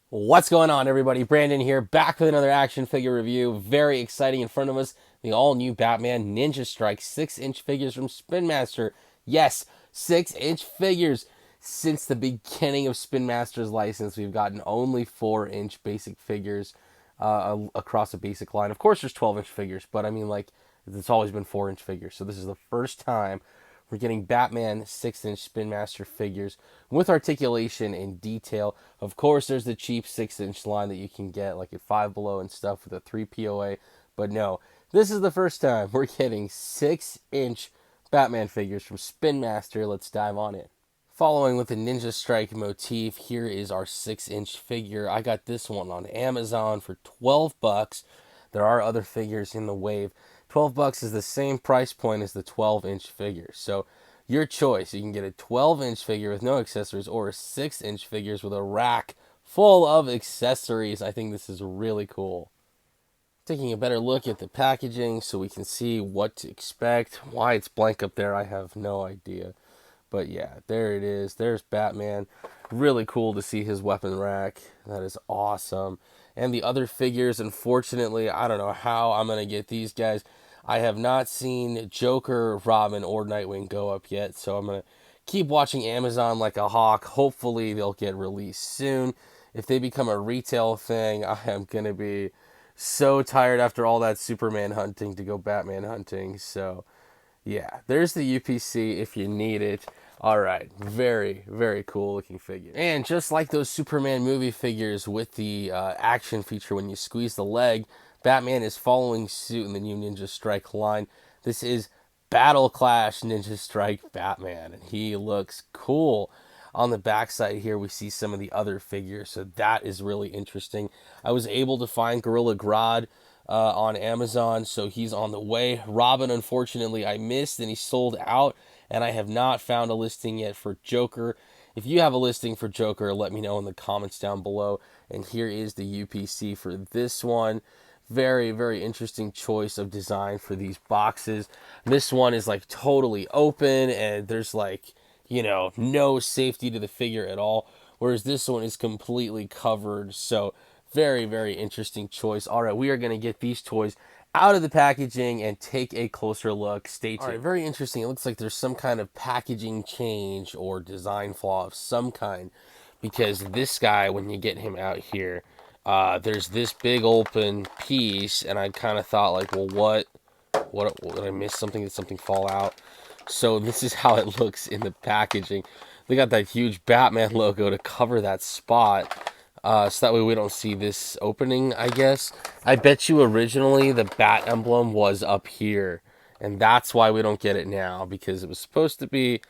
What's going on, everybody? Brandon here, back with another action figure review. Very exciting in front of us, the all-new Batman Ninja Strike 6-inch figures from Spin Master. Yes, 6-inch figures. Since the beginning of Spin Master's license, we've gotten only 4-inch basic figures across a basic line. Of course, there's 12-inch figures, but I mean, like, it's always been 4-inch figures. So this is the first time we're getting Batman 6-inch Spin Master figures with articulation and detail. Of course, there's the cheap 6-inch line that you can get like at Five Below and stuff with a 3 POA. But no, this is the first time we're getting 6-inch Batman figures from Spin Master. Let's dive on in. Following with the Ninja Strike motif, here is our 6-inch figure. I got this one on Amazon for 12 bucks. There are other figures in the wave. 12 bucks is the same price point as the 12-inch figure. So your choice. You can get a 12-inch figure with no accessories or a 6-inch figures with a rack full of accessories. I think this is really cool. Taking a better look at the packaging so we can see what to expect. Why it's blank up there, I have no idea. But yeah, there it is. There's Batman. Really cool to see his weapon rack. That is awesome. And the other figures, unfortunately, I don't know how I'm going to get these guys. I have not seen Joker, Robin, or Nightwing go up yet, so I'm going to keep watching Amazon like a hawk. Hopefully, they'll get released soon. If they become a retail thing, I am going to be so tired after all that Superman hunting to go Batman hunting. So, yeah, there's the UPC if you need it. All right, very, very cool looking figure. And just like those Superman movie figures with the action feature when you squeeze the leg, Batman is following suit in the new Ninja Strike line. This is Battle Clash Ninja Strike Batman, and he looks cool. On the backside here, we see some of the other figures, so that is really interesting. I was able to find Gorilla Grodd on Amazon, so he's on the way. Robin, unfortunately, I missed, and he sold out, and I have not found a listing yet for Joker. If you have a listing for Joker, let me know in the comments down below. And here is the UPC for this one. Very, very interesting choice of design for these boxes. This one is like totally open, and there's like, no safety to the figure at all. Whereas this one is completely covered. So very, very interesting choice. All right, we are going to get these toys out of the packaging and take a closer look. Stay tuned. All right, very interesting. It looks like there's some kind of packaging change or design flaw of some kind, because this guy, when you get him out here, there's this big open piece, and I kind of thought like, well, what did I miss something? Did something fall out? So this is how it looks in the packaging. They got that huge Batman logo to cover that spot. So that way we don't see this opening, I guess. I bet you originally the bat emblem was up here. And that's why we don't get it now, because it was supposed to be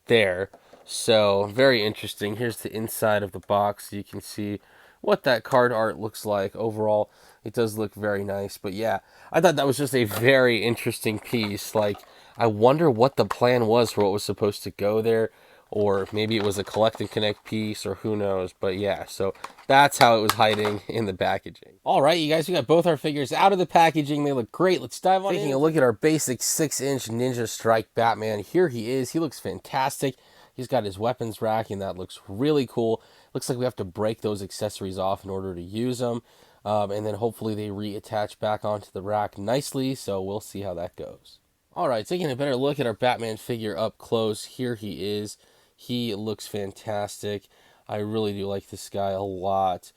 there. So, very interesting. Here's the inside of the box. You can see what that card art looks like. Overall, it does look very nice. But yeah, I thought that was just a very interesting piece. Like, I wonder what the plan was for what was supposed to go there. Or maybe it was a collect and connect piece, or who knows. But yeah, so that's how it was hiding in the packaging. All right, you guys, we got both our figures out of the packaging. They look great. Let's dive on in. Taking a look at our basic 6-inch Ninja Strike Batman. Here he is. He looks fantastic. He's got his weapons rack, and that looks really cool. Looks like we have to break those accessories off in order to use them. And then hopefully they reattach back onto the rack nicely, so we'll see how that goes. All right, taking a better look at our Batman figure up close. Here he is. He looks fantastic. I really do like this guy a lot.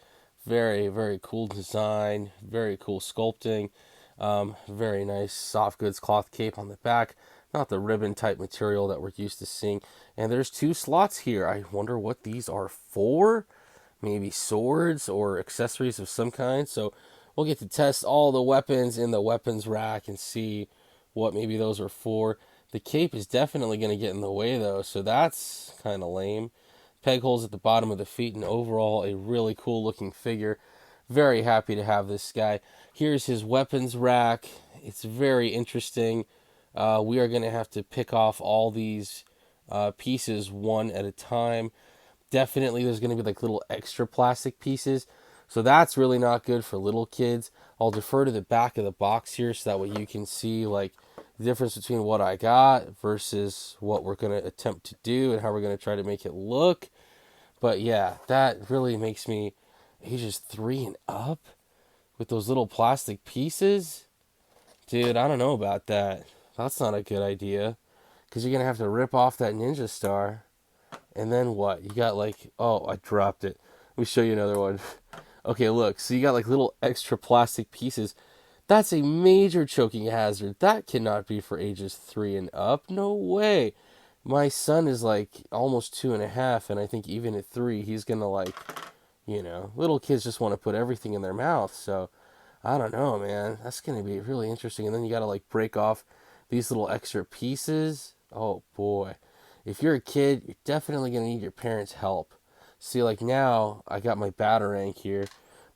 Very, very cool design. Very cool sculpting. Very nice soft goods cloth cape on the back. Not the ribbon type material that we're used to seeing. And there's 2 slots here. I wonder what these are for. Maybe swords or accessories of some kind. So we'll get to test all the weapons in the weapons rack and see what maybe those are for. The cape is definitely going to get in the way, though, so that's kind of lame. Peg holes at the bottom of the feet, and overall a really cool looking figure. Very happy to have this guy. Here's his weapons rack. It's very interesting. We are going to have to pick off all these pieces one at a time. Definitely there's going to be like little extra plastic pieces. So that's really not good for little kids. I'll defer to the back of the box here so that way you can see like the difference between what I got versus what we're going to attempt to do and how we're going to try to make it look. But yeah, that really makes me Ages 3 and up with those little plastic pieces? Dude, I don't know about that. That's not a good idea. Because you're going to have to rip off that ninja star. And then what? You got like, oh, I dropped it. Let me show you another one. Okay, look. So you got like little extra plastic pieces. That's a major choking hazard. That cannot be for ages 3 and up. No way. My son is like almost 2.5, and I think even at 3, he's gonna like, little kids just want to put everything in their mouth. So I don't know, man. That's gonna be really interesting. And then you gotta like break off these little extra pieces. Oh boy. If you're a kid, you're definitely gonna need your parents' help. See, like now I got my Batarang here,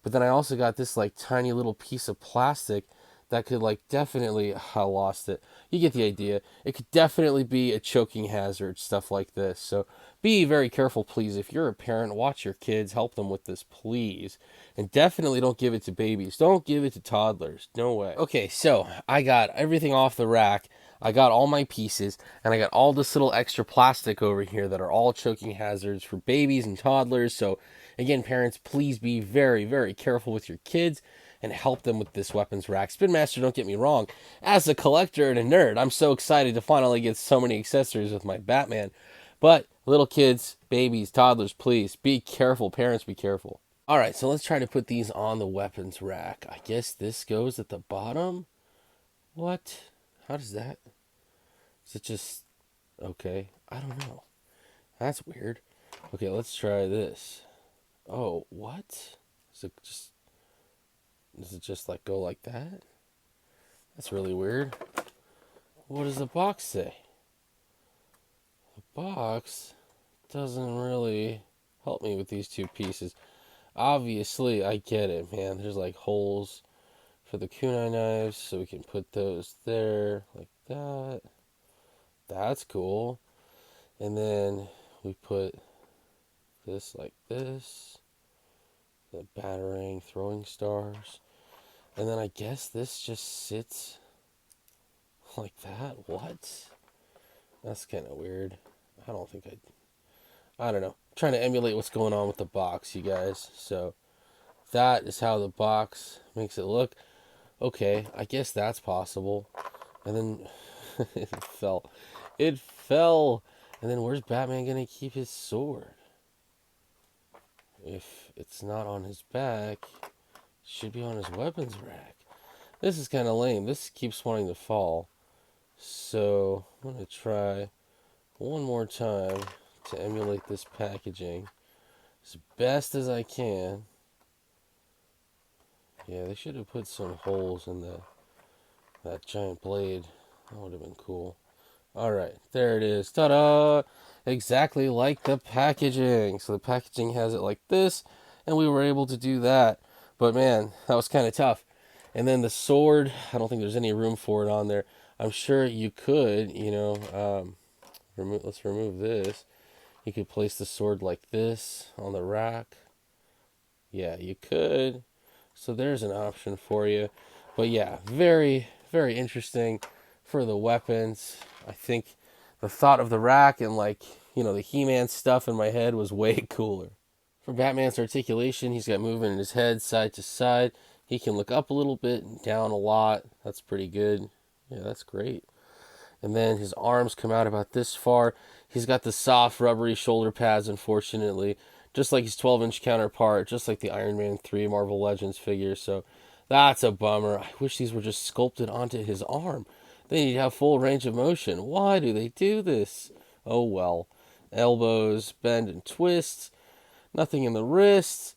but then I also got this like tiny little piece of plastic that could like definitely I lost it. You get the idea. It could definitely be a choking hazard, stuff like this. So be very careful, please. If you're a parent, watch your kids, help them with this, please. And definitely don't give it to babies. Don't give it to toddlers. No way. Okay, so I got everything off the rack. I got all my pieces, and I got all this little extra plastic over here that are all choking hazards for babies and toddlers. So again, parents, please be very, very careful with your kids and help them with this weapons rack. Spin Master, don't get me wrong, as a collector and a nerd, I'm so excited to finally get so many accessories with my Batman. But little kids, babies, toddlers, please be careful. Parents, be careful. All right, so let's try to put these on the weapons rack. I guess this goes at the bottom. What? How does that? Is it just okay? I don't know. That's weird. Okay, let's try this. Oh, what? Is it just Does it just like go like that? That's really weird. What does the box say? The box doesn't really help me with these two pieces. Obviously, I get it, man. There's like holes for the kunai knives, so we can put those there like that. That's cool. And then we put this like this. The Batarang throwing stars. And then I guess this just sits like that. What? That's kind of weird. I don't think I don't know. I'm trying to emulate what's going on with the box, you guys. So that is how the box makes it look. Okay, I guess that's possible. And then it fell. It fell. And then where's Batman going to keep his sword? If it's not on his back, it should be on his weapons rack. This is kind of lame. This keeps wanting to fall. So I'm going to try one more time to emulate this packaging as best as I can. Yeah, they should have put some holes in that giant blade. That would have been cool. Alright, there it is. Ta-da! Exactly like the packaging. So the packaging has it like this, and we were able to do that. But man, that was kind of tough. And then the sword, I don't think there's any room for it on there. I'm sure you could, let's remove this. You could place the sword like this on the rack. Yeah, you could. So there's an option for you. But yeah, very, very interesting for the weapons. I think the thought of the rack and the He-Man stuff in my head was way cooler. For Batman's articulation, he's got movement in his head side to side. He can look up a little bit and down a lot. That's pretty good. Yeah, that's great. And then his arms come out about this far. He's got the soft, rubbery shoulder pads, unfortunately, just like his 12-inch counterpart, just like the Iron Man 3 Marvel Legends figure. So that's a bummer. I wish these were just sculpted onto his arm. They need to have full range of motion. Why do they do this? Oh well. Elbows bend and twist. Nothing in the wrists.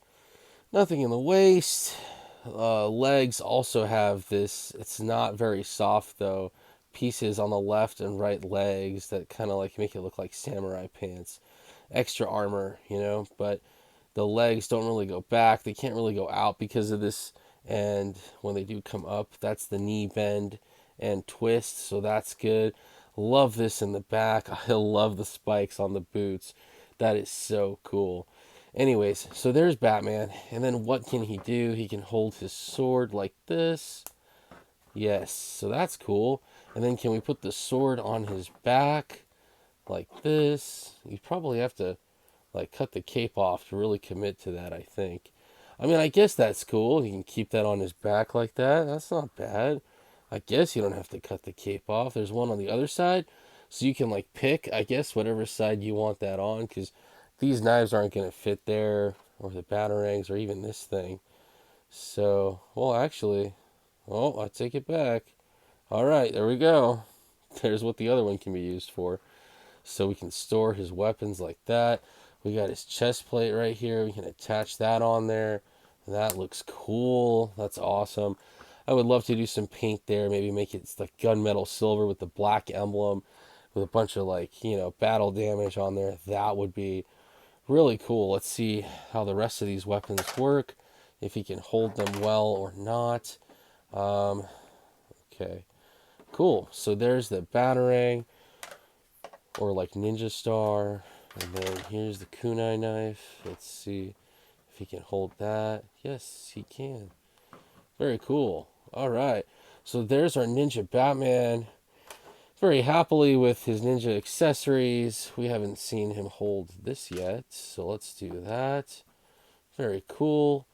Nothing in the waist. Legs also have this. It's not very soft though. Pieces on the left and right legs that kind of like make it look like samurai pants. Extra armor, but the legs don't really go back. They can't really go out because of this. And when they do come up, that's the knee bend and twist. So that's good. Love this in the back. I love the spikes on the boots. That is so cool. Anyways, so there's Batman. And then what can he do? He can hold his sword like this. Yes, so that's cool. And then can we put the sword on his back like this? You probably have to cut the cape off to really commit to that, I think. I mean, I guess that's cool. He can keep that on his back like that. That's not bad. I guess you don't have to cut the cape off. There's one on the other side, so you can like pick, I guess, whatever side you want that on, because these knives aren't going to fit there, or the batarangs, or even this thing. So, well, actually, oh, I take it back. All right, there we go. There's what the other one can be used for. So we can store his weapons like that. We got his chest plate right here. We can attach that on there. That looks cool. That's awesome. I would love to do some paint there. Maybe make it like gunmetal silver with the black emblem with a bunch of like, battle damage on there. That would be really cool. Let's see how the rest of these weapons work. If he can hold them well or not. Okay. Cool. So there's the batarang, or like ninja star. And then here's the kunai knife. Let's see if he can hold that. Yes, he can. Very cool. All right. So there's our Ninja Batman. Very happily with his ninja accessories. We haven't seen him hold this yet. So let's do that. Very cool.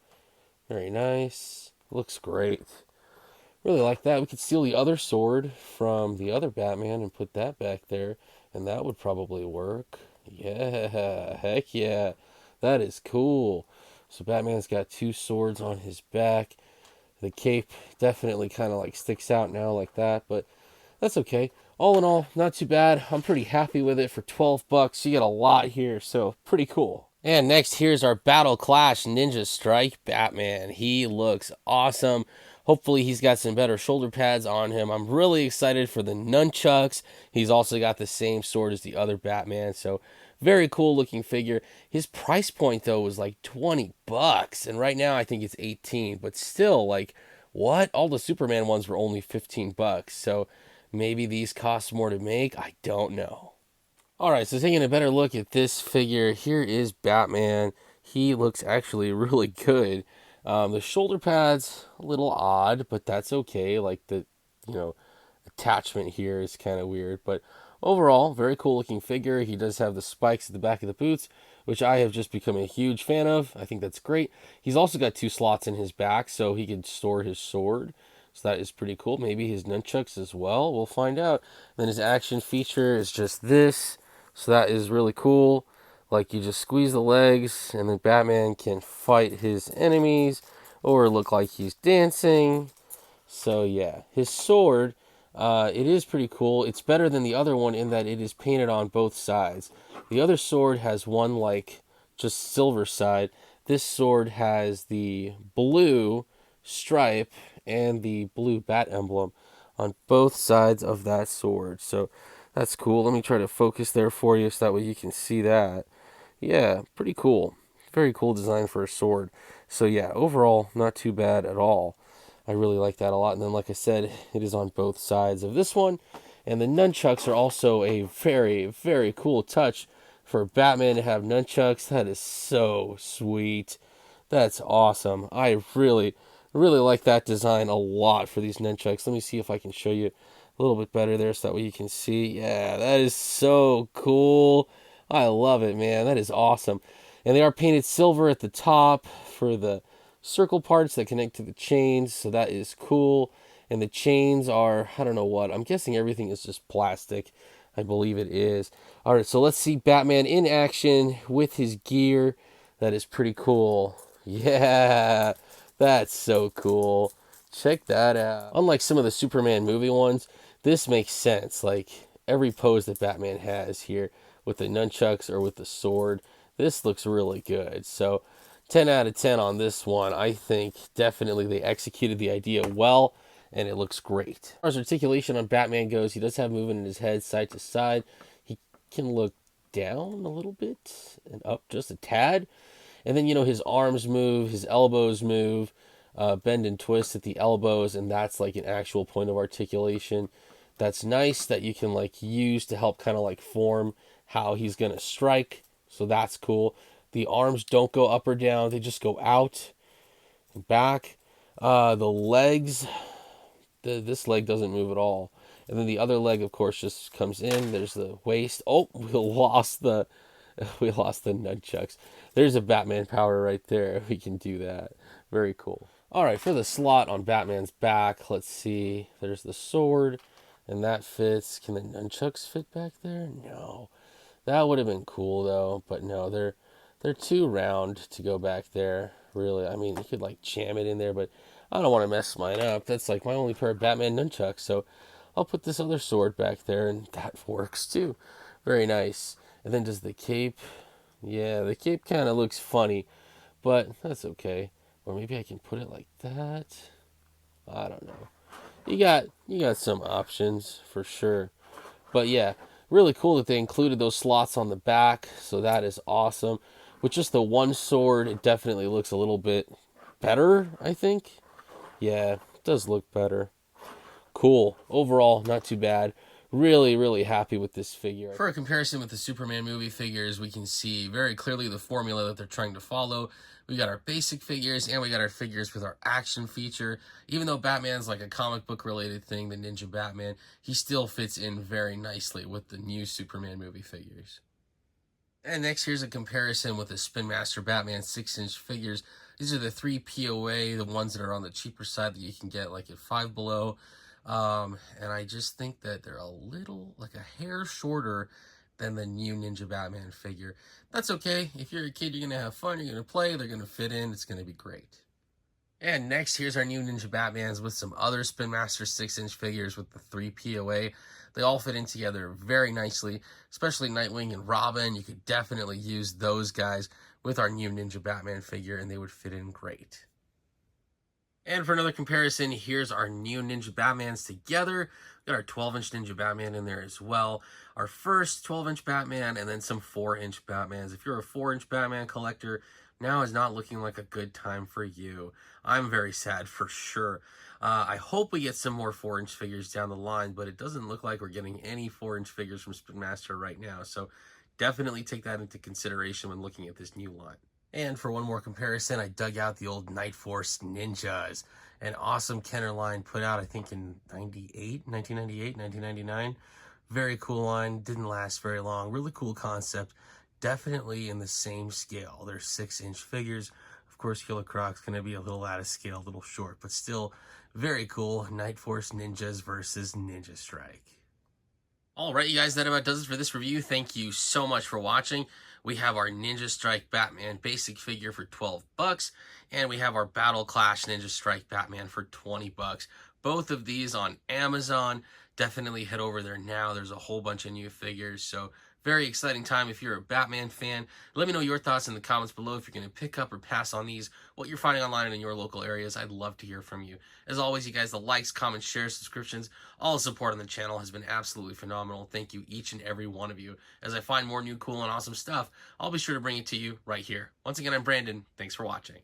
Very nice. Looks great. Really like that. We could steal the other sword from the other Batman and put that back there, and that would probably work. Yeah, heck yeah. That is cool. So Batman's got two swords on his back. The cape definitely kind of like sticks out now like that, but that's okay. All in all, not too bad. I'm pretty happy with it for 12 bucks. You get a lot here, so pretty cool. And next, here's our Battle Clash Ninja Strike Batman. He looks awesome. Hopefully he's got some better shoulder pads on him. I'm really excited for the nunchucks. He's also got the same sword as the other Batman, so very cool looking figure. His price point though was like 20 bucks, and right now I think it's 18, but still, like, what? All the Superman ones were only 15 bucks, so maybe these cost more to make. I don't know. Alright, so taking a better look at this figure, here is Batman. He looks actually really good. The shoulder pads, a little odd, but that's okay. Like the, you know, attachment here is kind of weird. But overall, very cool looking figure. He does have the spikes at the back of the boots, which I have just become a huge fan of. I think that's great. He's also got two slots in his back, so he could store his sword. So that is pretty cool. Maybe his nunchucks as well. We'll find out. Then his action feature is just this. So that is really cool. Like, you just squeeze the legs and then Batman can fight his enemies or look like he's dancing. So yeah, his sword, it is pretty cool. It's better than the other one in that it is painted on both sides. The other sword has one like just silver side. This sword has the blue stripe and the blue bat emblem on both sides of that sword. So that's cool. Let me try to focus there for you so that way you can see that. Yeah, pretty cool. Very cool design for a sword. So yeah, overall, not too bad at all. I really like that a lot. And then, like I said, it is on both sides of this one. And the nunchucks are also a very, very cool touch for Batman to have nunchucks. That is so sweet. That's awesome. I really, really like that design a lot for these nunchucks. Let me see if I can show you a little bit better there so that way you can see. Yeah, that is so cool. I love it, man. That is awesome. And they are painted silver at the top for the circle parts that connect to the chains, so that is cool. And the chains are, I don't know what, I'm guessing everything is just plastic. I believe it is. All right, so let's see Batman in action with his gear. That is pretty cool. Yeah, that's so cool. Check that out. Unlike some of the Superman movie ones, this makes sense. Like, every pose that Batman has here with the nunchucks or with the sword, this looks really good. So 10 out of 10 on this one. I think definitely they executed the idea well, and it looks great. As far as articulation on Batman goes, he does have movement in his head side to side. He can look down a little bit and up just a tad. And then, his arms move, his elbows move, bend and twist at the elbows, and that's like an actual point of articulation. That's nice that you can like use to help kind of like form how he's going to strike. So that's cool. The arms don't go up or down. They just go out and back. The legs, this leg doesn't move at all. And then the other leg, of course, just comes in. There's the waist. Oh, we lost the We lost the nunchucks. There's a Batman power right there. We can do that. Very cool. All right, for the slot on Batman's back, let's see. There's the sword, and that fits. Can the nunchucks fit back there? No. That would have been cool though, but no, they're too round to go back there. Really, I mean, you could like jam it in there, but I don't want to mess mine up. That's like my only pair of Batman nunchucks, so I'll put this other sword back there, and that works too. Very nice. And then does the cape? Yeah, the cape kind of looks funny, but that's okay. Or maybe I can put it like that. I don't know. You got some options for sure. But yeah, really cool that they included those slots on the back. So that is awesome. With just the one sword, it definitely looks a little bit better, I think. Yeah, it does look better. Cool. Overall, not too bad. Really, really happy with this figure. For a comparison with the Superman movie figures, we can see very clearly the formula that they're trying to follow. We got our basic figures and we got our figures with our action feature. Even though Batman's like a comic book related thing, the Ninja Batman, he still fits in very nicely with the new Superman movie figures. And next, here's a comparison with the Spin Master Batman 6-inch figures. These are the 3 POA, the ones that are on the cheaper side that you can get like at Five Below. And I just think that they're a little, like a hair shorter than the new Ninja Batman figure. That's okay. If you're a kid, you're going to have fun, you're going to play, they're going to fit in, it's going to be great. And next, here's our new Ninja Batmans with some other Spin Master 6-inch figures with the 3 POA. They all fit in together very nicely, especially Nightwing and Robin. You could definitely use those guys with our new Ninja Batman figure, and they would fit in great. And for another comparison, here's our new Ninja Batmans together. We got our 12-inch Ninja Batman in there as well. Our first 12-inch Batman, and then some 4-inch Batmans. If you're a 4-inch Batman collector, now is not looking like a good time for you. I'm very sad for sure. I hope we get some more 4-inch figures down the line, but it doesn't look like we're getting any 4-inch figures from Spin Master right now. So definitely take that into consideration when looking at this new line. And for one more comparison, I dug out the old Night Force Ninjas. An awesome Kenner line put out, I think, in 1998, 1999. Very cool line. Didn't last very long. Really cool concept. Definitely in the same scale. They're 6-inch figures. Of course, Killer Croc's going to be a little out of scale, a little short, but still very cool. Night Force Ninjas versus Ninja Strike. Alright, you guys, that about does it for this review. Thank you so much for watching. We have our Ninja Strike Batman basic figure for 12 bucks, and we have our Battle Clash Ninja Strike Batman for 20 bucks. Both of these on Amazon. Definitely head over there now. There's a whole bunch of new figures, so very exciting time if you're a Batman fan. Let me know your thoughts in the comments below if you're going to pick up or pass on these, what you're finding online in your local areas. I'd love to hear from you. As always, you guys, the likes, comments, shares, subscriptions, all the support on the channel has been absolutely phenomenal. Thank you, each and every one of you. As I find more new, cool, and awesome stuff, I'll be sure to bring it to you right here. Once again, I'm Brandon. Thanks for watching.